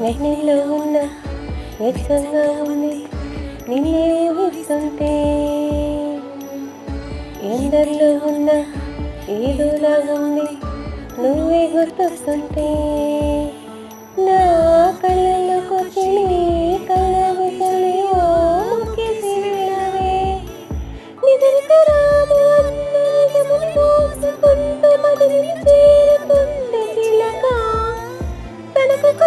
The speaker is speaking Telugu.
వెన్నెల్లో ఉన్న వెచ్చగా ఉంది నిన్నే ఊహిస్తుంటే, ఎందరిలో ఉన్న ఏదోలా ఉంది నువ్వే గుర్తొస్తుంటే, నా కళ్ళలోకొచ్చి నీ కళ్ళబుసలి ఓ ముక్కేసి వెళ్ళవే, నిద్రకు రాదు అన్న నిజముని మోసుకుంటూ మదిని చేరుకుంటే చిలక తనకొక